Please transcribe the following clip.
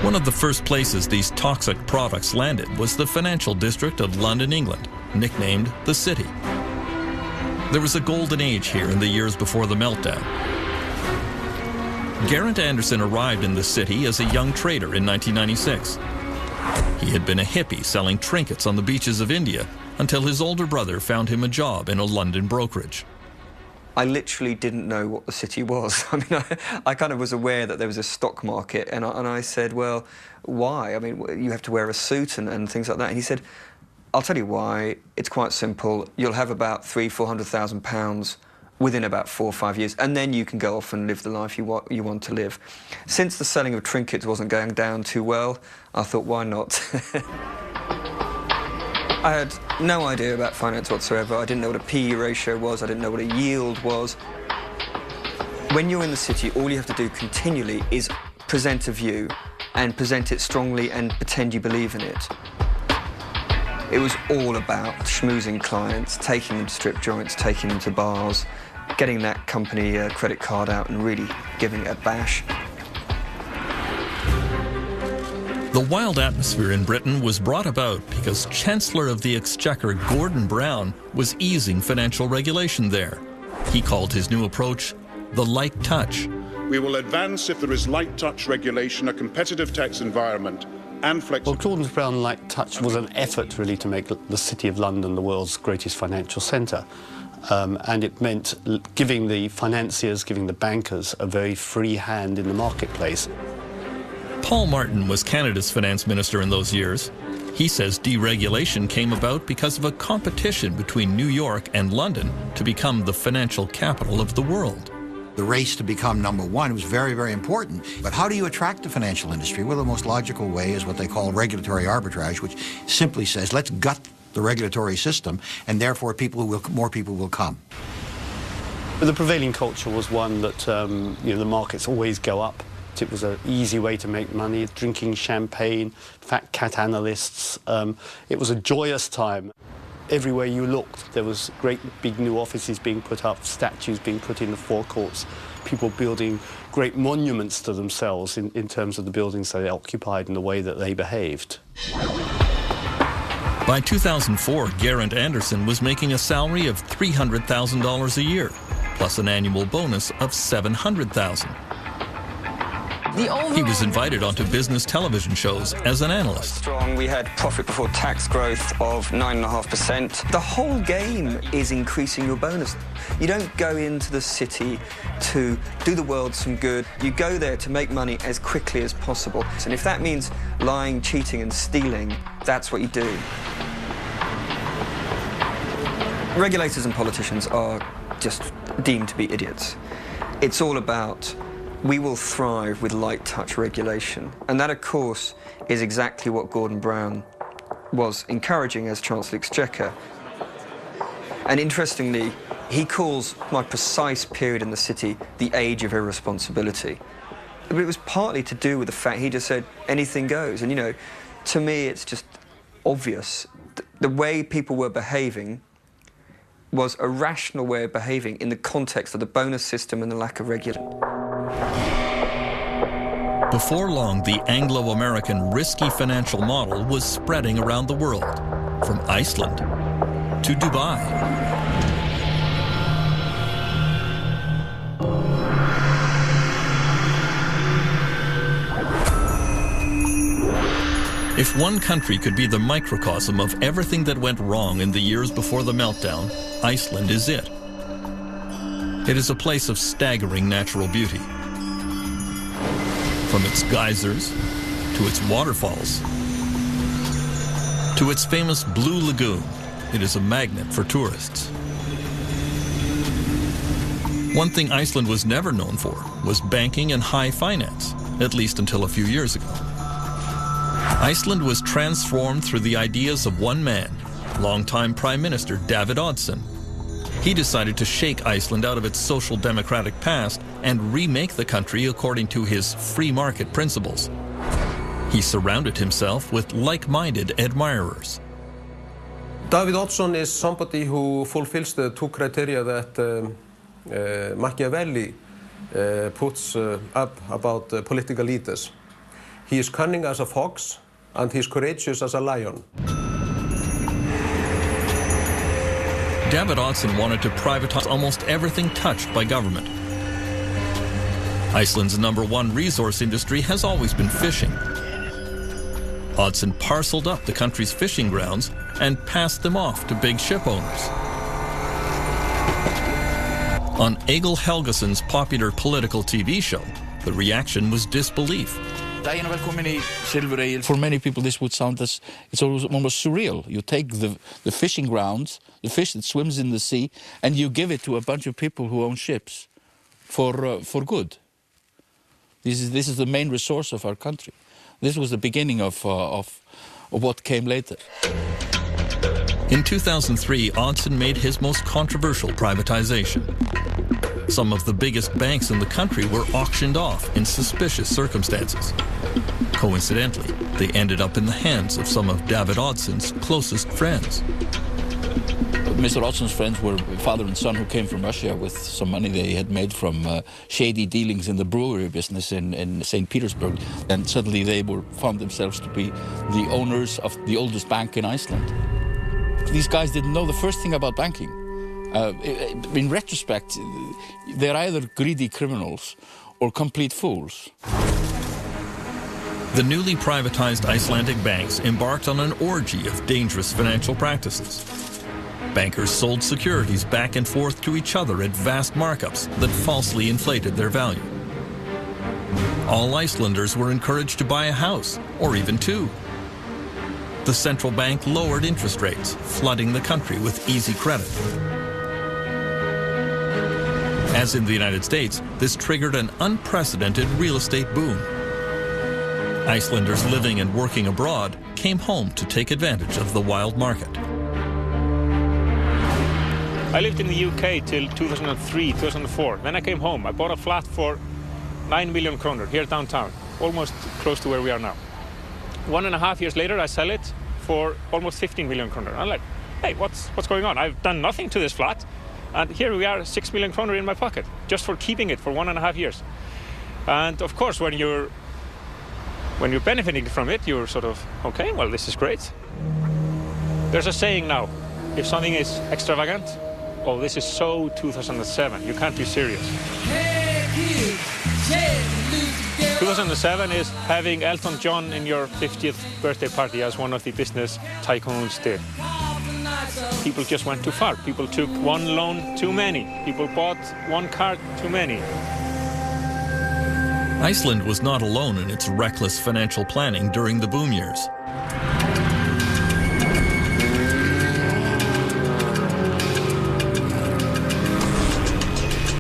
One of the first places these toxic products landed was the financial district of London, England, nicknamed the City. There was a golden age here in the years before the meltdown. Geraint Anderson arrived in the city as a young trader in 1996. He had been a hippie selling trinkets on the beaches of India until his older brother found him a job in a London brokerage. I literally didn't know what the city was. I mean, I kind of was aware that there was a stock market, and I said, well, why? I mean, you have to wear a suit and things like that. And he said, I'll tell you why. It's quite simple. You'll have about £300,000–400,000 within about 4 or 5 years, and then you can go off and live the life you want to live. Since the selling of trinkets wasn't going down too well, I thought, why not? I had no idea about finance whatsoever. I didn't know what a PE ratio was. I didn't know what a yield was. When you're in the city, all you have to do continually is present a view and present it strongly and pretend you believe in it. It was all about schmoozing clients, taking them to strip joints, taking them to bars, getting that company credit card out and really giving it a bash. The wild atmosphere in Britain was brought about because Chancellor of the Exchequer Gordon Brown was easing financial regulation there. He called his new approach the light touch. We will advance if there is light touch regulation, a competitive tax environment and flexibility. Well, Gordon Brown light touch was an effort really to make the City of London the world's greatest financial centre. And it meant giving the financiers, giving the bankers a very free hand in the marketplace. Paul Martin was Canada's finance minister in those years. He says deregulation came about because of a competition between New York and London to become the financial capital of the world. The race to become #1 was very, very important. But how do you attract the financial industry? Well, the most logical way is what they call regulatory arbitrage, which simply says, let's gut the regulatory system, and therefore more people will come. But the prevailing culture was one that the markets always go up. It was an easy way to make money, drinking champagne, fat cat analysts. It was a joyous time. Everywhere you looked, there was great big new offices being put up, statues being put in the forecourts, people building great monuments to themselves in terms of the buildings they occupied and the way that they behaved. By 2004, Geraint Anderson was making a salary of $300,000 a year, plus an annual bonus of $700,000. He was invited onto business television shows as an analyst. We had profit before tax growth of 9.5%. The whole game is increasing your bonus. You don't go into the city to do the world some good. You go there to make money as quickly as possible. And if that means lying, cheating and stealing, that's what you do. Regulators and politicians are just deemed to be idiots. It's all about we will thrive with light touch regulation. And that, of course, is exactly what Gordon Brown was encouraging as Chancellor of the Exchequer. And interestingly, he calls my precise period in the city the age of irresponsibility. But it was partly to do with the fact he just said anything goes. And, to me, it's just obvious. The way people were behaving was a rational way of behaving in the context of the bonus system and the lack of regulation. Before long, the Anglo-American risky financial model was spreading around the world, from Iceland to Dubai. If one country could be the microcosm of everything that went wrong in the years before the meltdown, Iceland is it. It is a place of staggering natural beauty. From its geysers, to its waterfalls, to its famous Blue Lagoon, it is a magnet for tourists. One thing Iceland was never known for was banking and high finance, at least until a few years ago. Iceland was transformed through the ideas of one man, longtime Prime Minister David Oddsson. He decided to shake Iceland out of its social democratic past and remake the country according to his free market principles. He surrounded himself with like-minded admirers. David Oddsson is somebody who fulfills the two criteria that Machiavelli puts up about political leaders. He is cunning as a fox, and he is courageous as a lion. David Oddsson wanted to privatize almost everything touched by government. Iceland's #1 resource industry has always been fishing. Oddsson parceled up the country's fishing grounds and passed them off to big ship owners. On Egil Helgason's popular political TV show, the reaction was disbelief. For many people, this would sound as it's almost surreal. You take the fishing grounds, the fish that swims in the sea, and you give it to a bunch of people who own ships for good. This is the main resource of our country. This was the beginning of what came later. In 2003, Oddsson made his most controversial privatization. Some of the biggest banks in the country were auctioned off in suspicious circumstances. Coincidentally, they ended up in the hands of some of David Oddsson's closest friends. Mr. Oddsson's friends were father and son who came from Russia with some money they had made from shady dealings in the brewery business in St. Petersburg. And suddenly they found themselves to be the owners of the oldest bank in Iceland. These guys didn't know the first thing about banking. In retrospect, they're either greedy criminals or complete fools. The newly privatized Icelandic banks embarked on an orgy of dangerous financial practices. Bankers sold securities back and forth to each other at vast markups that falsely inflated their value. All Icelanders were encouraged to buy a house, or even two. The central bank lowered interest rates, flooding the country with easy credit. As in the United States, this triggered an unprecedented real estate boom. Icelanders living and working abroad came home to take advantage of the wild market. I lived in the UK till 2003, 2004. Then I came home. I bought a flat for 9 million kroner here downtown, almost close to where we are now. 1.5 years later, I sell it for almost 15 million kroner. I'm like, hey, what's going on? I've done nothing to this flat, and here we are, 6 million kroner in my pocket, just for keeping it for 1.5 years. And of course, when you're benefiting from it, you're sort of, okay, well, this is great. There's a saying now, if something is extravagant, oh, this is so 2007, you can't be serious. 2007 is having Elton John in your 50th birthday party, as one of the business tycoons did. People just went too far. People took one loan too many. People bought one car too many. Iceland was not alone in its reckless financial planning during the boom years.